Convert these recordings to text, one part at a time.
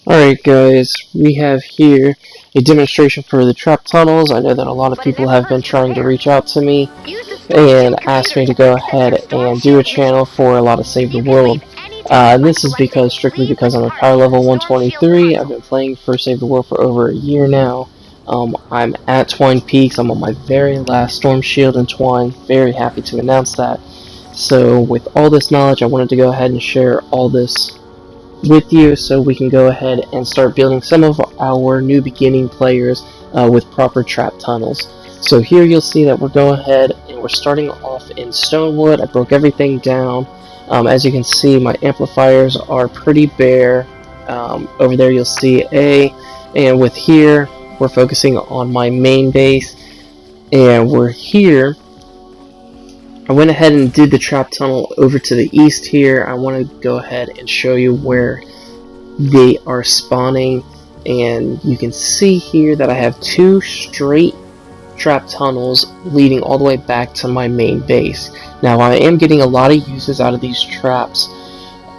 Alright guys, we have here a demonstration for the trap tunnels. I know that a lot of people have been trying to reach out to me and ask me to go ahead and do a channel for a lot of Save the World. This is strictly because I'm a power level 123. I've been playing for Save the World for over a year now. I'm at Twine Peaks. I'm on my very last Storm Shield in Twine. Very happy to announce that. So with all this knowledge, I wanted to go ahead and share all this with you so we can go ahead and start building some of our new beginning players with proper trap tunnels. So here you'll see that we're going ahead and we're starting off in Stonewood. I broke everything down. As you can see, my amplifiers are pretty bare. Over there you'll see A, and with here we're focusing on my main base, and we're here. I went ahead and did the trap tunnel over to the east here. I want to go ahead and show you where they are spawning, and you can see here that I have two straight trap tunnels leading all the way back to my main base. Now I am getting a lot of uses out of these traps.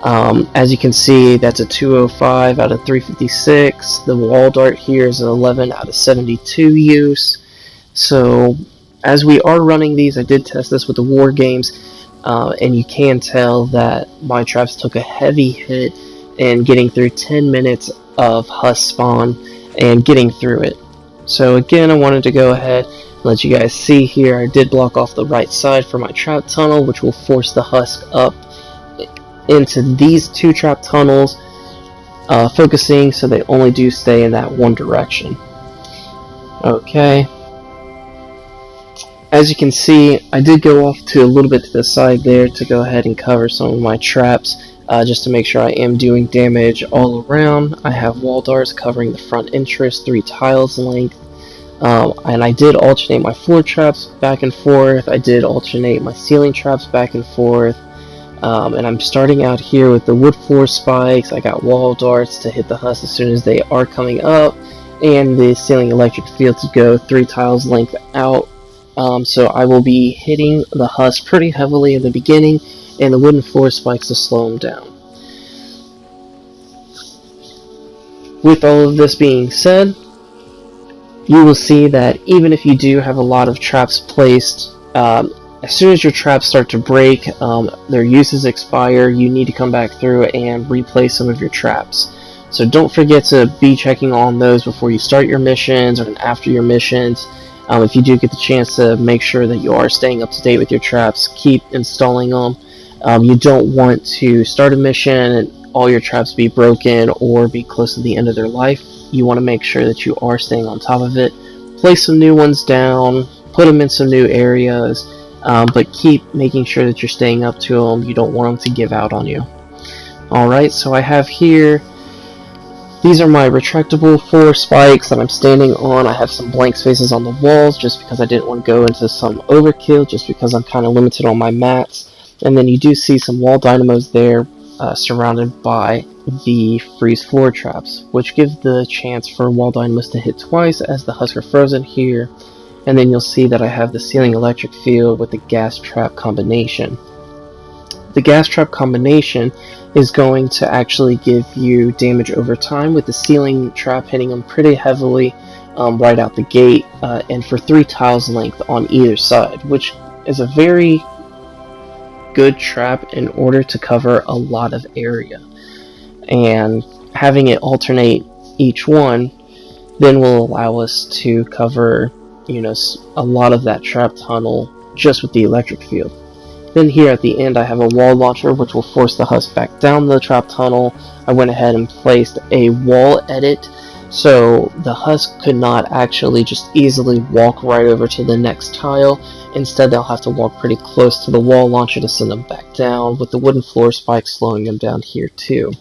As you can see, that's a 205 out of 356. The wall dart here is an 11 out of 72 use. So as we are running these, I did test this with the war games, and you can tell that my traps took a heavy hit in getting through 10 minutes of husk spawn and getting through it. So again, I wanted to go ahead and let you guys see here, I did block off the right side for my trap tunnel, which will force the husk up into these two trap tunnels, focusing so they only do stay in that one direction. Okay. As you can see, I did go off to a little bit to the side there to go ahead and cover some of my traps, just to make sure I am doing damage all around. I have wall darts covering the front entrance 3 tiles length, and I did alternate my floor traps back and forth. I did alternate my ceiling traps back and forth, and I'm starting out here with the wood floor spikes. I got wall darts to hit the husk as soon as they are coming up, and the ceiling electric field to go 3 tiles length out. So I will be hitting the husk pretty heavily in the beginning, and the wooden floor spikes to slow them down. With all of this being said, you will see that even if you do have a lot of traps placed, as soon as your traps start to break, their uses expire, you need to come back through and replace some of your traps. So don't forget to be checking on those before you start your missions or after your missions. If you do get the chance to make sure that you are staying up to date with your traps, keep installing them. You don't want to start a mission and all your traps be broken or be close to the end of their life. You want to make sure that you are staying on top of it. Place some new ones down, put them in some new areas, but keep making sure that you're staying up to them. You don't want them to give out on you. Alright, so I have here, these are my retractable floor spikes that I'm standing on. I have some blank spaces on the walls just because I didn't want to go into some overkill, just because I'm kind of limited on my mats. And then you do see some wall dynamos there, surrounded by the freeze floor traps, which give the chance for wall dynamos to hit twice as the husks are frozen here. And then you'll see that I have the ceiling electric field with the gas trap combination. The gas trap combination is going to actually give you damage over time, with the ceiling trap hitting them pretty heavily right out the gate, and for 3 tiles length on either side, which is a very good trap in order to cover a lot of area. And having it alternate each one then will allow us to cover, a lot of that trap tunnel just with the electric field. Then here at the end I have a wall launcher which will force the husk back down the trap tunnel. I went ahead and placed a wall edit so the husk could not actually just easily walk right over to the next tile. Instead they'll have to walk pretty close to the wall launcher to send them back down, with the wooden floor spikes slowing them down here too.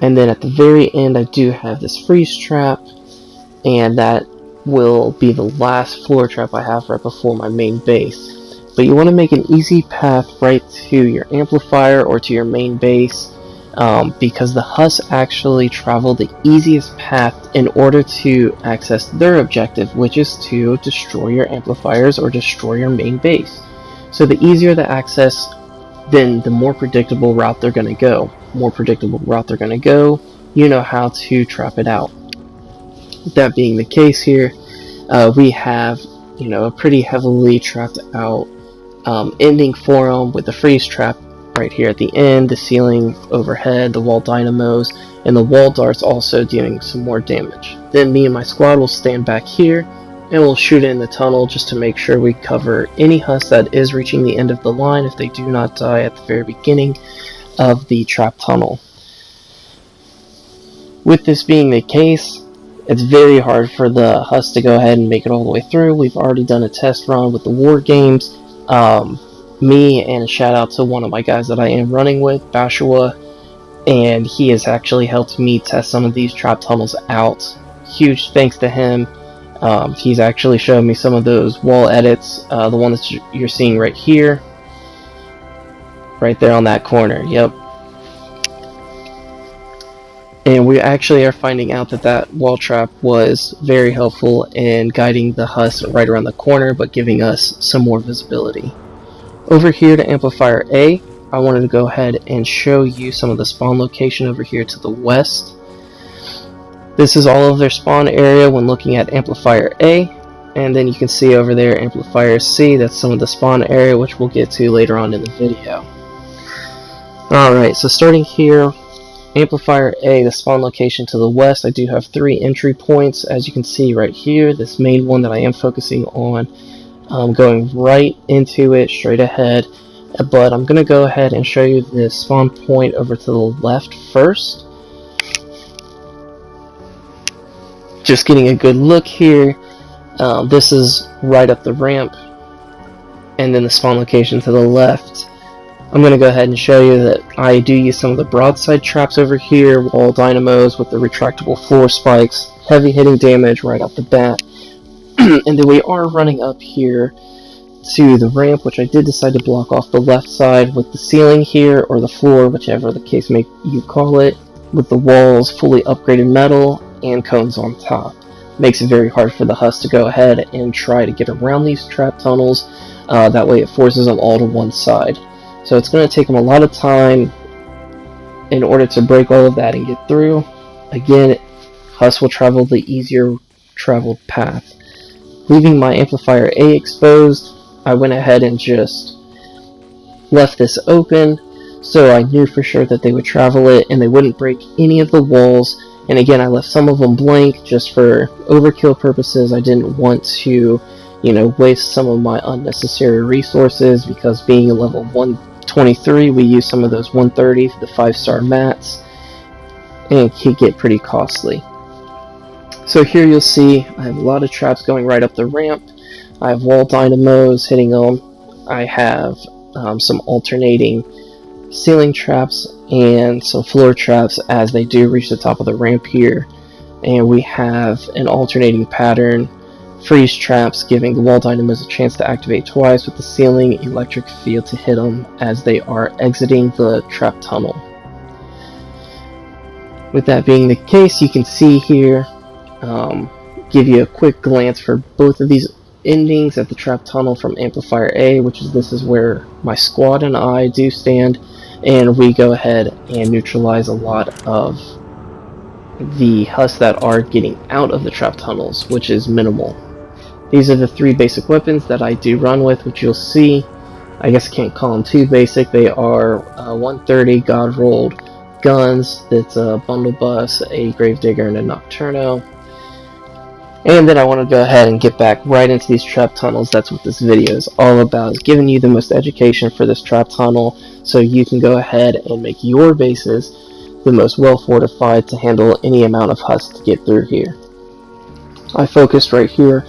And then at the very end I do have this freeze trap, and that will be the last floor trap I have right before my main base. But you want to make an easy path right to your amplifier or to your main base, because the husks actually travel the easiest path in order to access their objective, which is to destroy your amplifiers or destroy your main base. So the easier the access then the more predictable route they're going to go. More predictable route they're going to go, you know how to trap it out. With that being the case here, we have, you know, a pretty heavily trapped out ending for them with the freeze trap right here at the end, the ceiling overhead, the wall dynamos, and the wall darts also dealing some more damage. Then me and my squad will stand back here and we'll shoot in the tunnel just to make sure we cover any husk that is reaching the end of the line if they do not die at the very beginning of the trap tunnel. With this being the case, it's very hard for the husk to go ahead and make it all the way through. We've already done a test run with the war games. Me, and a shout out to one of my guys that I am running with, Bashua, and he has actually helped me test some of these trap tunnels out. Huge thanks to him. He's actually showed me some of those wall edits, the one that you're seeing right here, right there on that corner, yep. And we actually are finding out that that wall trap was very helpful in guiding the husk right around the corner, but giving us some more visibility. Over here to Amplifier A, I wanted to go ahead and show you some of the spawn location over here to the west. This is all of their spawn area when looking at Amplifier A, and then you can see over there Amplifier C, that's some of the spawn area, which we'll get to later on in the video. Alright, so starting here, Amplifier A, the spawn location to the west, I do have 3 entry points, as you can see right here. This main one that I am focusing on, going right into it, straight ahead, but I'm going to go ahead and show you the spawn point over to the left first. Just getting a good look here. This is right up the ramp, and then the spawn location to the left. I'm going to go ahead and show you that I do use some of the broadside traps over here, wall dynamos with the retractable floor spikes, heavy hitting damage right off the bat. And then we are running up here to the ramp, which I did decide to block off the left side with the ceiling here, or the floor, whichever the case may you call it, with the walls fully upgraded metal and cones on top. Makes it very hard for the husk to go ahead and try to get around these trap tunnels. That way it forces them all to one side. So it's going to take them a lot of time in order to break all of that and get through. Again, husk will travel the easier traveled path. Leaving my Amplifier A exposed, I went ahead and just left this open, so I knew for sure that they would travel it and they wouldn't break any of the walls. And again, I left some of them blank just for overkill purposes. I didn't want to, you know, waste some of my unnecessary resources, because being a level 123, we use some of those 130 for the 5-star mats, and it can get pretty costly. So here you'll see I have a lot of traps going right up the ramp. I have wall dynamos hitting them. I have some alternating ceiling traps and some floor traps as they do reach the top of the ramp here. And we have an alternating pattern, freeze traps, giving the wall dynamos a chance to activate twice with the ceiling electric field to hit them as they are exiting the trap tunnel. With that being the case, you can see here, give you a quick glance for both of these endings at the trap tunnel from Amplifier A, which is this is where my squad and I do stand, and we go ahead and neutralize a lot of the husks that are getting out of the trap tunnels, which is minimal. These are the 3 basic weapons that I do run with, which you'll see. I guess I can't call them too basic. They are 130 God rolled guns, that's a bundle bus, a gravedigger, and a nocturno. And then I want to go ahead and get back right into these trap tunnels. That's what this video is all about, is giving you the most education for this trap tunnel so you can go ahead and make your bases the most well fortified to handle any amount of husks to get through here. I focused right here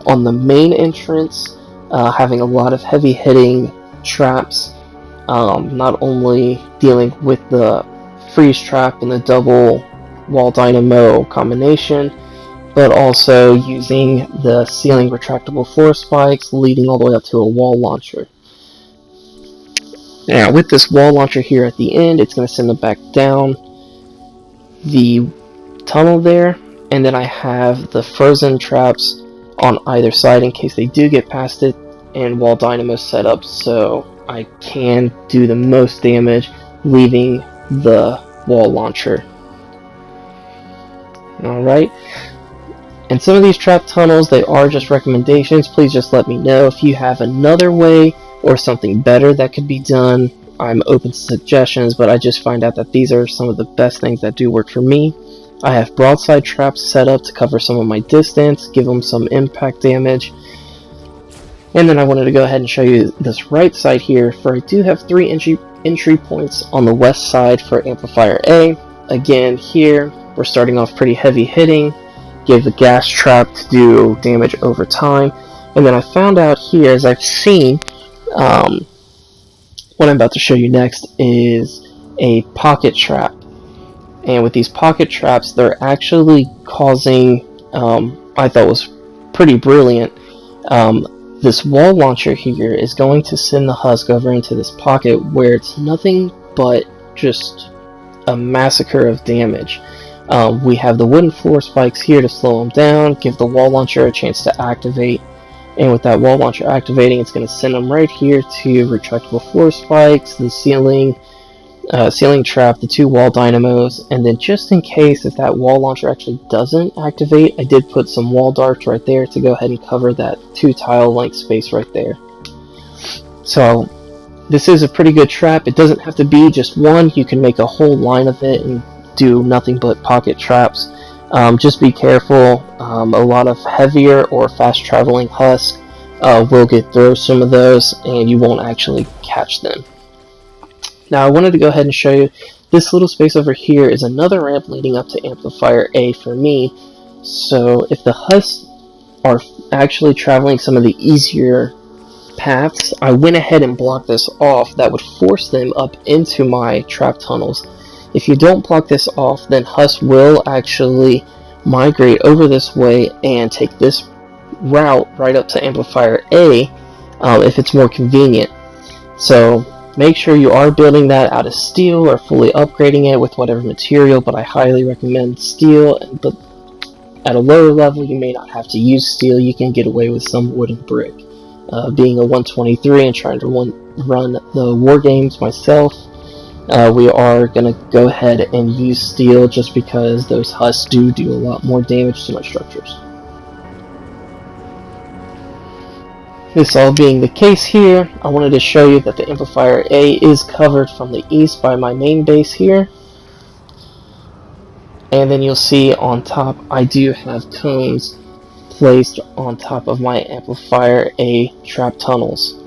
on the main entrance, having a lot of heavy hitting traps, not only dealing with the freeze trap and the double wall dynamo combination, but also using the ceiling retractable floor spikes leading all the way up to a wall launcher. Now with this wall launcher here at the end, it's going to send them back down the tunnel there, and then I have the frozen traps on either side in case they do get past it, and wall dynamo set up so I can do the most damage leaving the wall launcher. Alright, and some of these trap tunnels, they are just recommendations. Please just let me know if you have another way or something better that could be done. I'm open to suggestions, but I just find out that these are some of the best things that do work for me. I have broadside traps set up to cover some of my distance, give them some impact damage. And then I wanted to go ahead and show you this right side here, for I do have 3 entry points on the west side for Amplifier A. Again, here we're starting off pretty heavy hitting, give the gas trap to do damage over time. And then I found out here, as I've seen, what I'm about to show you next is a pocket trap. And with these pocket traps, they're actually causing, I thought was pretty brilliant, this wall launcher here is going to send the husk over into this pocket where it's nothing but just a massacre of damage. We have the wooden floor spikes here to slow them down, give the wall launcher a chance to activate, and with that wall launcher activating, it's going to send them right here to retractable floor spikes, the ceiling trap, the 2 wall dynamos, and then just in case if that wall launcher actually doesn't activate, I did put some wall darts right there to go ahead and cover that 2 tile length space right there. So this is a pretty good trap. It doesn't have to be just one. You can make a whole line of it and do nothing but pocket traps. Just be careful. A lot of heavier or fast traveling husks will get through some of those and you won't actually catch them. Now I wanted to go ahead and show you this little space over here is another ramp leading up to Amplifier A for me. So if the husks are actually traveling some of the easier paths, I went ahead and blocked this off. That would force them up into my trap tunnels. If you don't block this off, then husks will actually migrate over this way and take this route right up to Amplifier A if it's more convenient. So make sure you are building that out of steel or fully upgrading it with whatever material, but I highly recommend steel. But at a lower level, you may not have to use steel. You can get away with some wood and brick. Being a 123 and trying to run the war games myself, we are going to go ahead and use steel just because those husks do a lot more damage to my structures. This all being the case here, I wanted to show you that the Amplifier A is covered from the east by my main base here. And then you'll see on top I do have cones placed on top of my Amplifier A trap tunnels.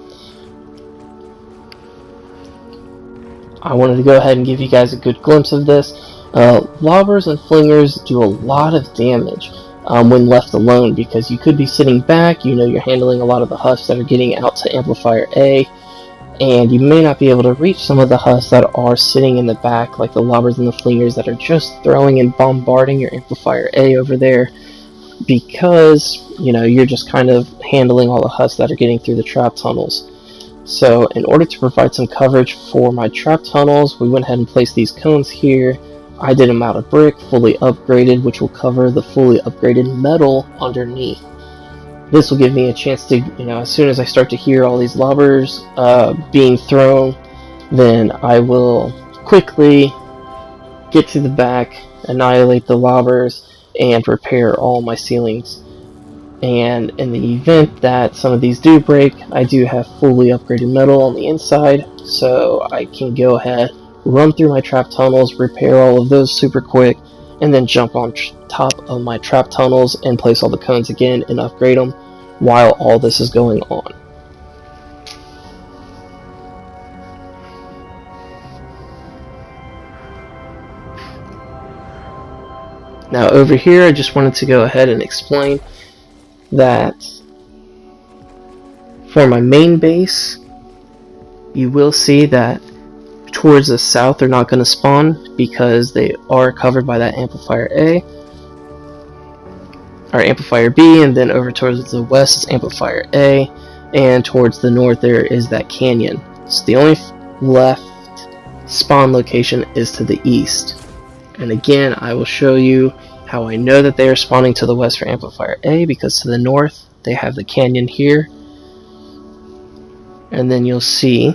I wanted to go ahead and give you guys a good glimpse of this. Lobbers and flingers do a lot of damage when left alone, because you could be sitting back, you know, you're handling a lot of the husks that are getting out to Amplifier A, and you may not be able to reach some of the husks that are sitting in the back, like the lobbers and the flingers that are just throwing and bombarding your Amplifier A over there, because, you know, you're just kind of handling all the husks that are getting through the trap tunnels. So in order to provide some coverage for my trap tunnels, we went ahead and placed these cones here. I did them out of brick, fully upgraded, which will cover the fully upgraded metal underneath. This will give me a chance to, you know, as soon as I start to hear all these lobbers being thrown, then I will quickly get to the back, annihilate the lobbers, and repair all my ceilings. And in the event that some of these do break, I do have fully upgraded metal on the inside, so I can go ahead, run through my trap tunnels, repair all of those super quick, and then jump on top of my trap tunnels and place all the cones again and upgrade them while all this is going on. Now over here, I just wanted to go ahead and explain that for my main base, you will see that towards the south they're not going to spawn because they are covered by that Amplifier A or Amplifier B, and then over towards the west is Amplifier A, and towards the north there is that canyon. So the only left spawn location is to the east. And again, I will show you how I know that they are spawning to the west for Amplifier A, because to the north they have the canyon here, and then you'll see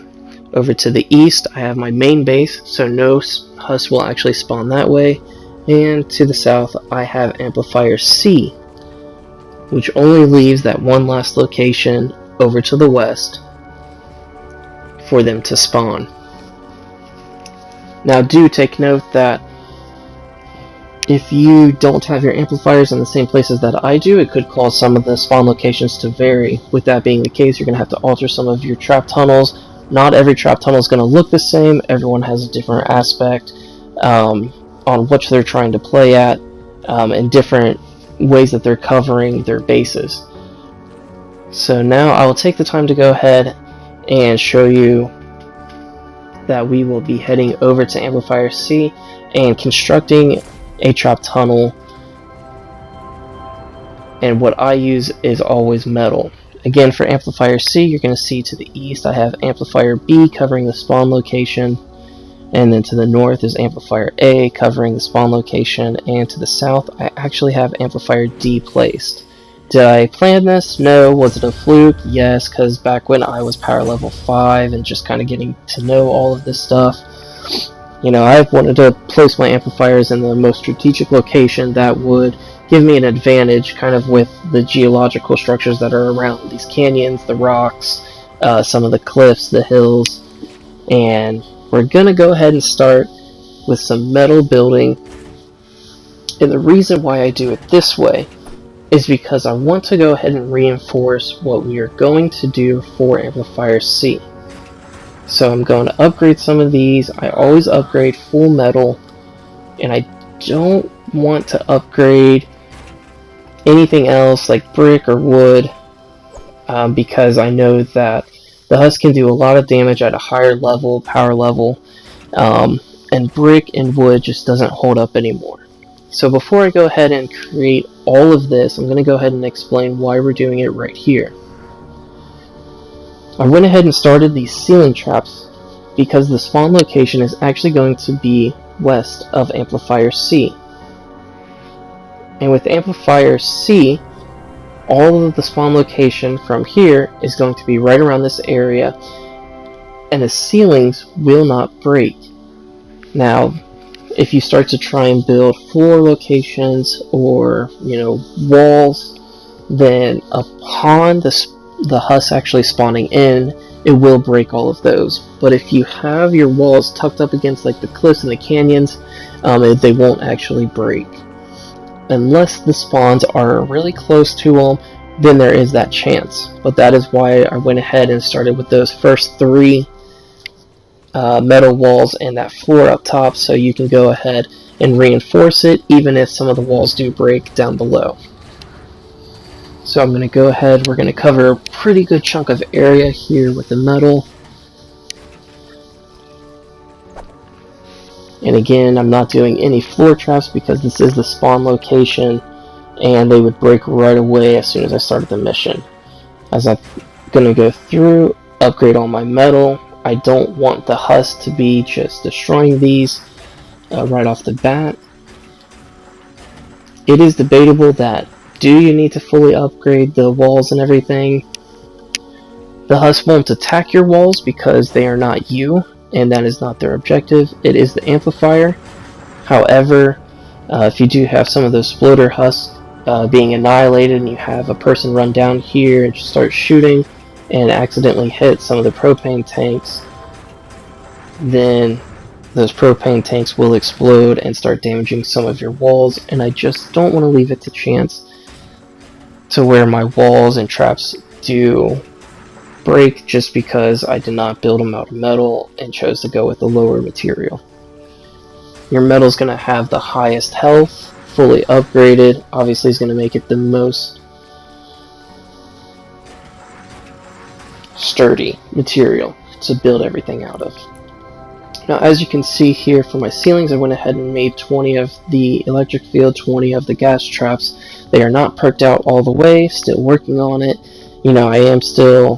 Over to the east, I have my main base, so no husk will actually spawn that way. And to the south, I have Amplifier C, which only leaves that one last location over to the west for them to spawn. Now do take note that if you don't have your amplifiers in the same places that I do, it could cause some of the spawn locations to vary. With that being the case, you're going to have to alter some of your trap tunnels. Not every trap tunnel is going to look the same. Everyone has a different aspect on which they're trying to play at, and different ways that they're covering their bases. So now I will take the time to go ahead and show you that we will be heading over to Amplifier C and constructing a trap tunnel, and what I use is always metal. Again, for Amplifier C, you're going to see to the east I have Amplifier B covering the spawn location, and then to the north is Amplifier A covering the spawn location, and to the south I actually have Amplifier D placed. Did I plan this? No. Was it a fluke? Yes, because back when I was power level 5 and just kind of getting to know all of this stuff, you know, I wanted to place my amplifiers in the most strategic location that would give me an advantage kind of with the geological structures that are around these canyons, the rocks, some of the cliffs, the hills. And we're going to go ahead and start with some metal building. And the reason why I do it this way is because I want to go ahead and reinforce what we are going to do for Amplifier C. So I'm going to upgrade some of these. I always upgrade full metal, and I don't want to upgrade anything else like brick or wood, because I know that the husk can do a lot of damage at a higher level, power level, and brick and wood just doesn't hold up anymore. So before I go ahead and create all of this, I'm going to go ahead and explain why we're doing it right here. I went ahead and started these ceiling traps because the spawn location is actually going to be west of Amplifier C. And with Amplifier C, all of the spawn location from here is going to be right around this area, and the ceilings will not break. Now, if you start to try and build floor locations or, walls, then upon the husk actually spawning in, it will break all of those. But if you have your walls tucked up against like the cliffs and the canyons, they won't actually break. Unless the spawns are really close to them, then there is that chance. But that is why I went ahead and started with those first 3 metal walls and that floor up top, so you can go ahead and reinforce it even if some of the walls do break down below. So I'm going to go ahead, we're going to cover a pretty good chunk of area here with the metal. And again, I'm not doing any floor traps because this is the spawn location and they would break right away as soon as I started the mission. As I'm going to go through, upgrade all my metal. I don't want the husk to be just destroying these right off the bat. It is debatable that do you need to fully upgrade the walls and everything? The husk won't attack your walls because they are not you, and that is not their objective. It is the amplifier. However, if you do have some of those floater husks being annihilated and you have a person run down here and just start shooting and accidentally hit some of the propane tanks, then those propane tanks will explode and start damaging some of your walls, and I just don't want to leave it to chance to where my walls and traps do break just because I did not build them out of metal and chose to go with the lower material. Your metal is going to have the highest health, fully upgraded. Obviously is going to make it the most sturdy material to build everything out of. Now, as you can see here for my ceilings, I went ahead and made 20 of the electric field, 20 of the gas traps. They are not perked out all the way, still working on it. I am still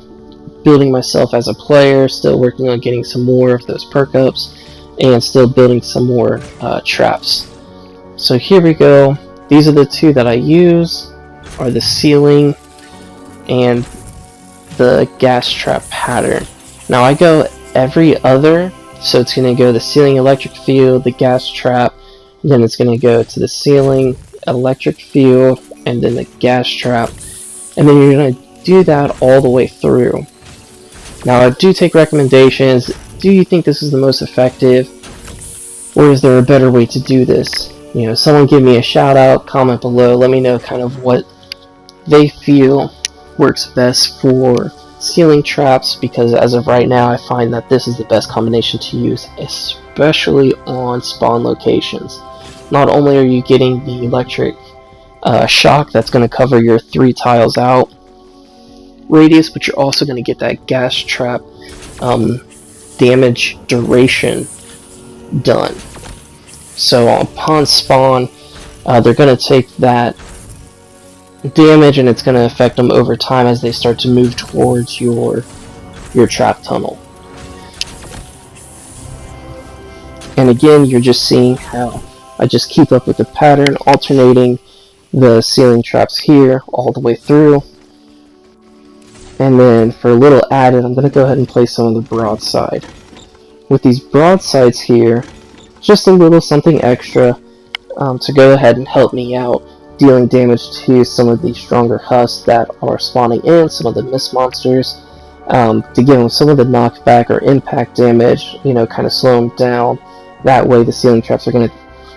building myself as a player, still working on getting some more of those perk ups, and still building some more traps. So here we go. These are the 2 that I use, are the ceiling and the gas trap pattern. Now I go every other. So it's going to go the ceiling electric field, the gas trap, then it's going to go to the ceiling electric field, and then the gas trap, and then you're going to do that all the way through. Now, I do take recommendations. Do you think this is the most effective, or is there a better way to do this? You know, someone give me a shout out, comment below, let me know kind of what they feel works best for ceiling traps, because as of right now I find that this is the best combination to use, especially on spawn locations. Not only are you getting the electric shock that's going to cover your 3 tiles out radius, but you're also going to get that gas trap damage duration done. So upon spawn, they're going to take that damage and it's going to affect them over time as they start to move towards your trap tunnel. And again, you're just seeing how I just keep up with the pattern, alternating the ceiling traps here all the way through. And then for a little added, I'm going to go ahead and place some of the broadside. With these broadsides here, just a little something extra to go ahead and help me out, dealing damage to some of the stronger husks that are spawning in, some of the mist monsters, to give them some of the knockback or impact damage, you know, kind of slow them down. That way the ceiling traps are going to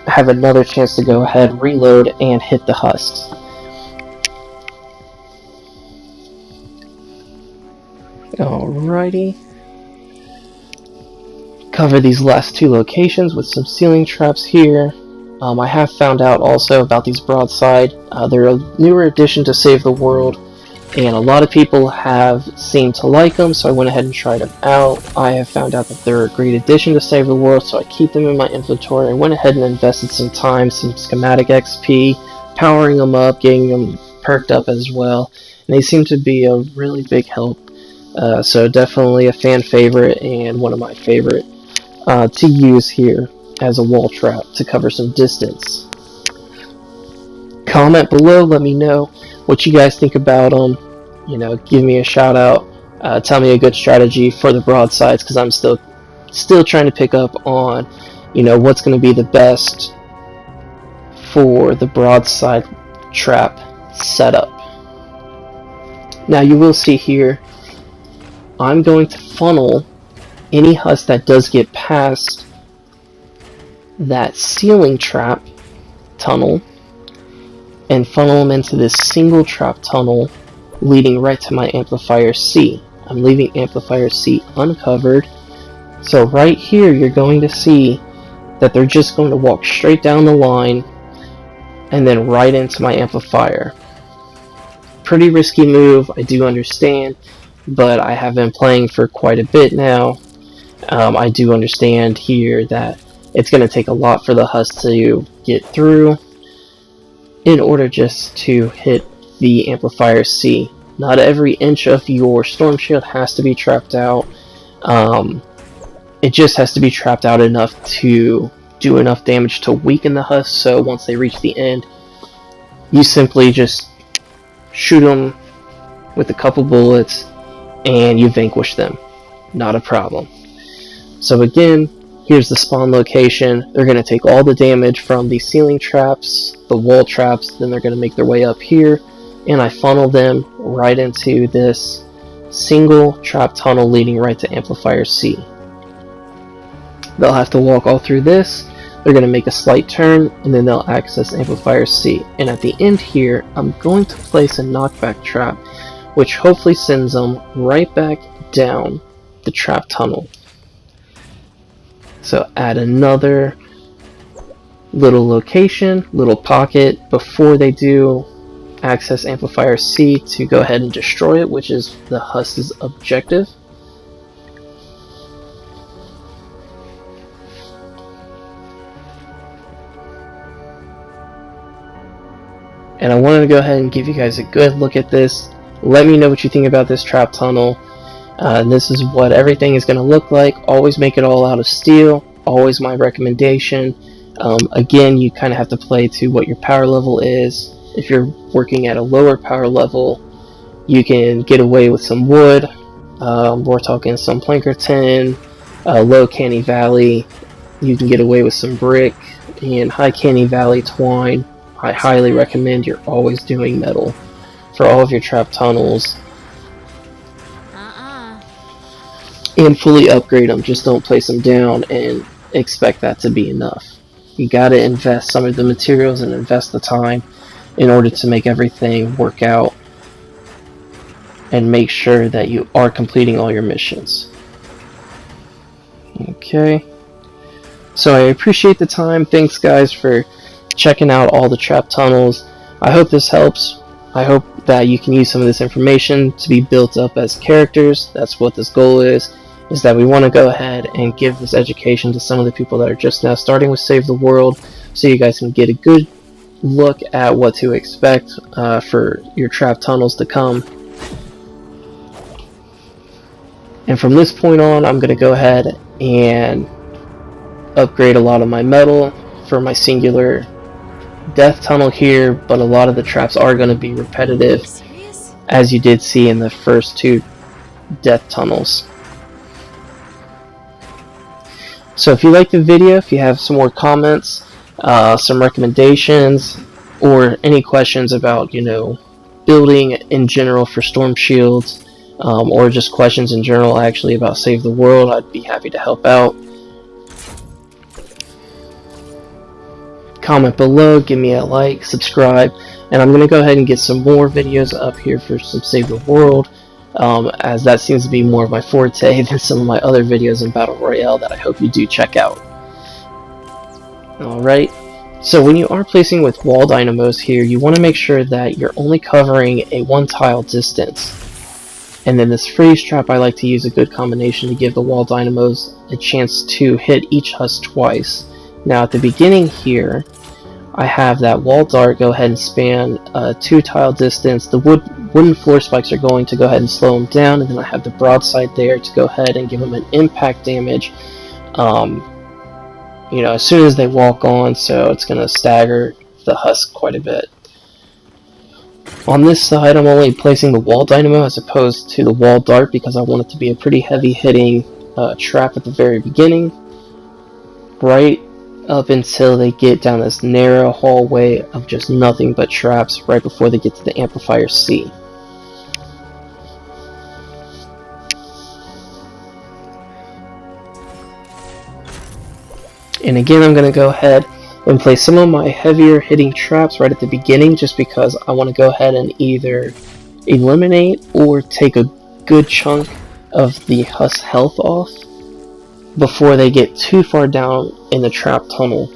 have another chance to go ahead, reload, and hit the husks. Alrighty. Cover these last 2 locations with some ceiling traps here. I have found out also about these broadside. They're a newer addition to Save the World, and a lot of people have seemed to like them, so I went ahead and tried them out. I have found out that they're a great addition to Save the World, so I keep them in my inventory. I went ahead and invested some time, some schematic XP, powering them up, getting them perked up as well, and they seem to be a really big help. So definitely a fan favorite and one of my favorite to use here as a wall trap to cover some distance. Comment below, let me know what you guys think about them. You know, give me a shout out, tell me a good strategy for the broadsides, because I'm still trying to pick up on, you know, what's going to be the best for the broadside trap setup. Now you will see here, I'm going to funnel any husk that does get past that ceiling trap tunnel and funnel them into this single trap tunnel leading right to my amplifier C. I'm leaving amplifier C uncovered, so right here you're going to see that they're just going to walk straight down the line and then right into my amplifier. Pretty risky move, I do understand, but I have been playing for quite a bit now. I do understand here that it's going to take a lot for the husk to get through in order just to hit the amplifier C. Not every inch of your storm shield has to be trapped out. It just has to be trapped out enough to do enough damage to weaken the husk, so once they reach the end, you simply just shoot them with a couple bullets and you vanquish them. Not a problem. So again, here's the spawn location. They're going to take all the damage from the ceiling traps, the wall traps, then they're going to make their way up here, and I funnel them right into this single trap tunnel leading right to amplifier C. They'll have to walk all through this, they're going to make a slight turn, and then they'll access amplifier C. And at the end here, I'm going to place a knockback trap, which hopefully sends them right back down the trap tunnel. So add another little location, little pocket before they do access amplifier C to go ahead and destroy it, which is the husk's objective. And I wanted to go ahead and give you guys a good look at this. Let me know what you think about this trap tunnel. This is what everything is going to look like. Always make it all out of steel. Always my recommendation. Again, you kind of have to play to what your power level is. If you're working at a lower power level, you can get away with some wood. We're talking some Plankerton, Low Canny Valley. You can get away with some brick, and High Canny Valley twine. I highly recommend you're always doing metal for all of your trap tunnels. And fully upgrade them, just don't place them down and expect that to be enough. You gotta invest some of the materials and invest the time in order to make everything work out and make sure that you are completing all your missions. Okay, so I appreciate the time. Thanks guys for checking out all the trap tunnels. I hope this helps. I hope that you can use some of this information to be built up as characters. That's what this goal is that we want to go ahead and give this education to some of the people that are just now starting with Save the World, so you guys can get a good look at what to expect for your trap tunnels to come. And from this point on, I'm going to go ahead and upgrade a lot of my metal for my singular death tunnel here, but a lot of the traps are going to be repetitive, as you did see in the first two death tunnels. So if you liked the video, if you have some more comments, some recommendations, or any questions about, building in general for storm shields, or just questions in general actually about Save the World, I'd be happy to help out. Comment below, give me a like, subscribe, and I'm going to go ahead and get some more videos up here for some Save the World, as that seems to be more of my forte than some of my other videos in Battle Royale that I hope you do check out. Alright, so when you are placing with wall dynamos here, you want to make sure that you're only covering a 1 tile distance. And then this freeze trap, I like to use a good combination to give the wall dynamos a chance to hit each husk twice. Now at the beginning here, I have that wall dart go ahead and span a 2 tile distance. The wooden floor spikes are going to go ahead and slow them down, and then I have the broadside there to go ahead and give them an impact damage as soon as they walk on, so it's going to stagger the husk quite a bit. On this side, I'm only placing the wall dynamo as opposed to the wall dart because I want it to be a pretty heavy hitting trap at the very beginning, right up until they get down this narrow hallway of just nothing but traps right before they get to the amplifier C. And again, I'm going to go ahead and place some of my heavier hitting traps right at the beginning, just because I want to go ahead and either eliminate or take a good chunk of the husk health off before they get too far down in the trap tunnel.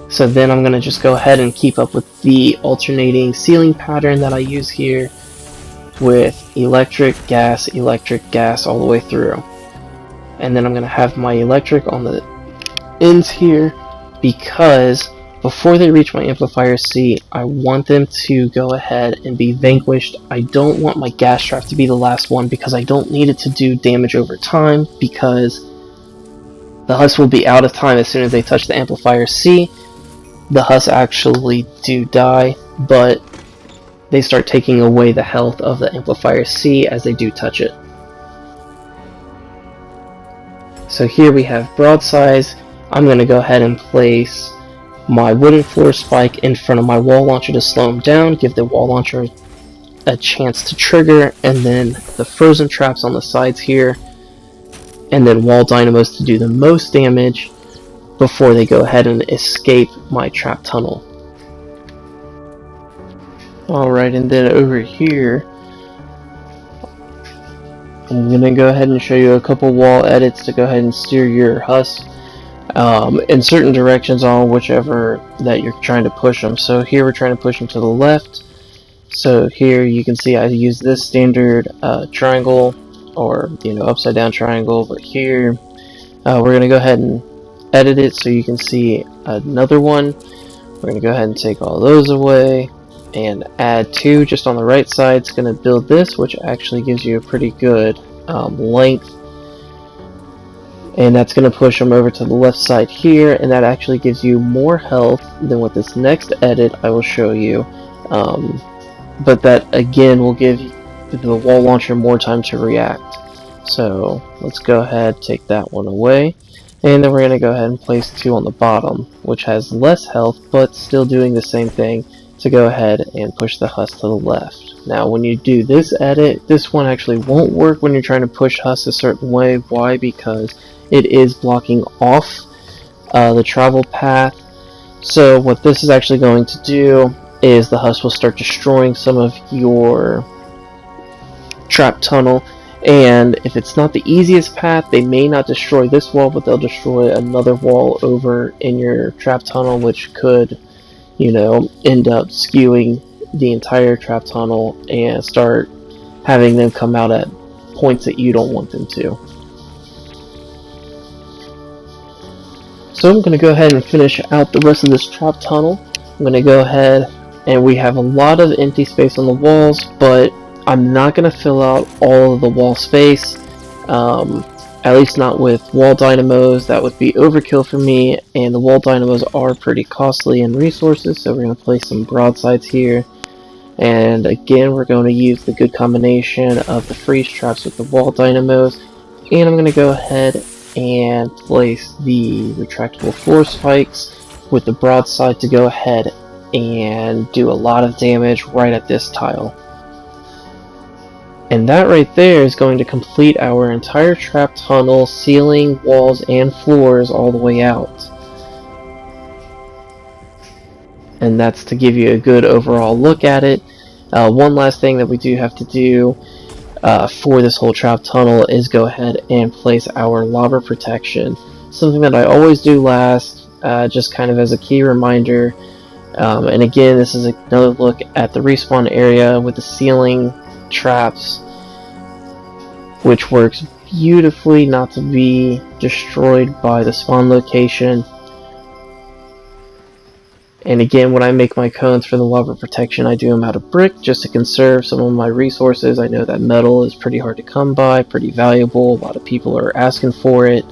So then I'm going to just go ahead and keep up with the alternating ceiling pattern that I use here with electric, gas, all the way through. And then I'm going to have my electric on the ends here, because before they reach my amplifier C, I want them to go ahead and be vanquished. I don't want my gas trap to be the last one, because I don't need it to do damage over time, because the husks will be out of time as soon as they touch the amplifier C. The husks actually do die, but they start taking away the health of the amplifier C as they do touch it. So here we have broadsides. I'm going to go ahead and place my wooden floor spike in front of my wall launcher to slow them down, give the wall launcher a chance to trigger, and then the frozen traps on the sides here, and then wall dynamos to do the most damage before they go ahead and escape my trap tunnel. Alright, and then over here, I'm going to go ahead and show you a couple wall edits to go ahead and steer your husk in certain directions on whichever that you're trying to push them. So here we're trying to push them to the left. So here you can see I use this standard triangle, or upside down triangle, but here we're going to go ahead and edit it so you can see another one. We're going to go ahead and take all those away and add 2 just on the right side. It's going to build this, which actually gives you a pretty good length, and that's going to push them over to the left side here, and that actually gives you more health than what this next edit I will show you, but that again will give the wall launcher more time to react. So let's go ahead, take that one away, and then we're going to go ahead and place 2 on the bottom, which has less health but still doing the same thing, to go ahead and push the husk to the left. Now when you do this edit, this one actually won't work when you're trying to push husk a certain way. Why? Because it is blocking off the travel path. So what this is actually going to do is the husk will start destroying some of your trap tunnel, and if it's not the easiest path, they may not destroy this wall, but they'll destroy another wall over in your trap tunnel, which could, you know, end up skewing the entire trap tunnel and start having them come out at points that you don't want them to. So I'm going to go ahead and finish out the rest of this trap tunnel. I'm going to go ahead, and we have a lot of empty space on the walls, but I'm not going to fill out all of the wall space, at least not with wall dynamos. That would be overkill for me, and the wall dynamos are pretty costly in resources, so we're going to place some broadsides here. And again, we're going to use the good combination of the freeze traps with the wall dynamos, and I'm going to go ahead and place the retractable floor spikes with the broadside to go ahead and do a lot of damage right at this tile. And that right there is going to complete our entire trap tunnel, ceiling, walls, and floors all the way out. And that's to give you a good overall look at it. One last thing that we do have to do for this whole trap tunnel is go ahead and place our lava protection. Something that I always do last, just kind of as a key reminder. And again, this is another look at the respawn area with the ceiling traps, which works beautifully not to be destroyed by the spawn location. And again, when I make my cones for the lava protection, I do them out of brick just to conserve some of my resources. I know that metal is pretty hard to come by, pretty valuable, a lot of people are asking for it.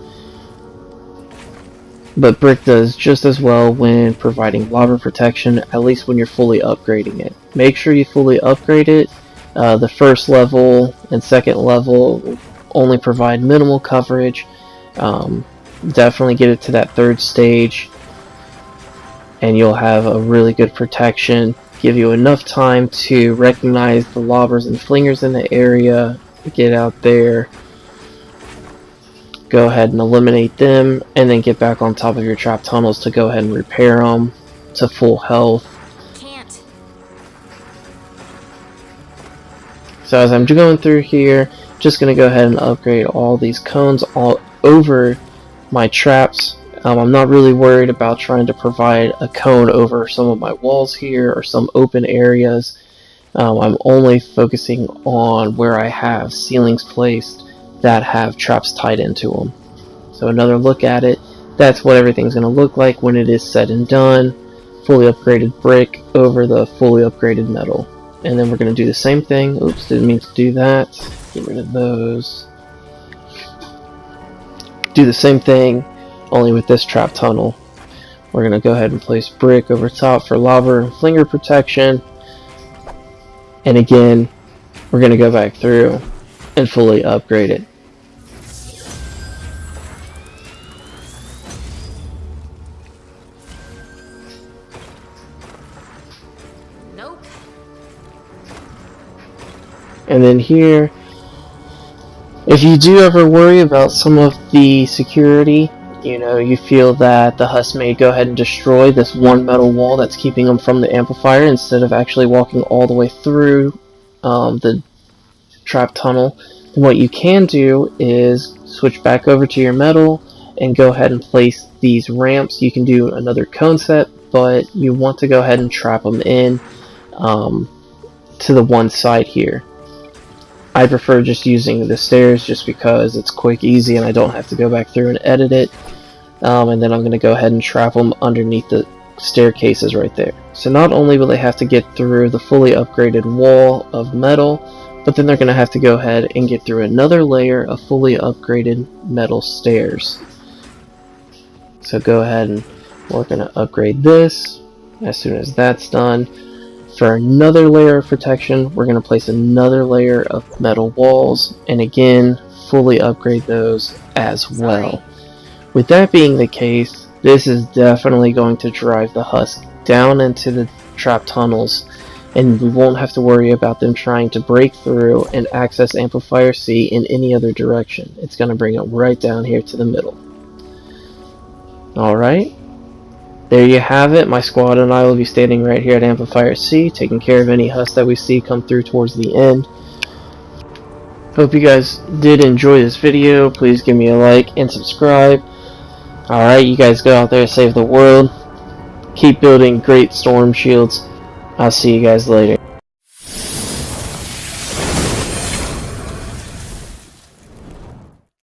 But brick does just as well when providing lava protection, at least when you're fully upgrading it. Make sure you fully upgrade it. The first level and second level only provide minimal coverage. Definitely get it to that third stage, and you'll have a really good protection. Give you enough time to recognize the lobbers and flingers in the area, get out there, go ahead and eliminate them, and then get back on top of your trap tunnels to go ahead and repair them to full health. So as I'm going through here, just going to go ahead and upgrade all these cones all over my traps. I'm not really worried about trying to provide a cone over some of my walls here or some open areas. I'm only focusing on where I have ceilings placed that have traps tied into them. So another look at it, that's what everything's going to look like when it is said and done. Fully upgraded brick over the fully upgraded metal. And then we're going to do the same thing. Oops, didn't mean to do that. Get rid of those. Do the same thing, only with this trap tunnel. We're going to go ahead and place brick over top for lava and flinger protection. And again, we're going to go back through and fully upgrade it. And then here, if you do ever worry about some of the security, you know, you feel that the husk may go ahead and destroy this one metal wall that's keeping them from the amplifier instead of actually walking all the way through the trap tunnel, then what you can do is switch back over to your metal and go ahead and place these ramps. You can do another cone set, but you want to go ahead and trap them in to the one side here. I prefer just using the stairs just because it's quick, easy, and I don't have to go back through and edit it. And then I'm going to go ahead and trap them underneath the staircases right there. So not only will they have to get through the fully upgraded wall of metal, but then they're going to have to go ahead and get through another layer of fully upgraded metal stairs. So go ahead and we're going to upgrade this as soon as that's done. For another layer of protection, we're going to place another layer of metal walls, and again, fully upgrade those as well. With that being the case, this is definitely going to drive the husk down into the trap tunnels, and we won't have to worry about them trying to break through and access Amplifier C in any other direction. It's going to bring it right down here to the middle. Alright, there you have it. My squad and I will be standing right here at Amplifier C, taking care of any husks that we see come through towards the end. Hope you guys did enjoy this video. Please give me a like and subscribe. Alright, you guys go out there, save the world. Keep building great storm shields. I'll see you guys later.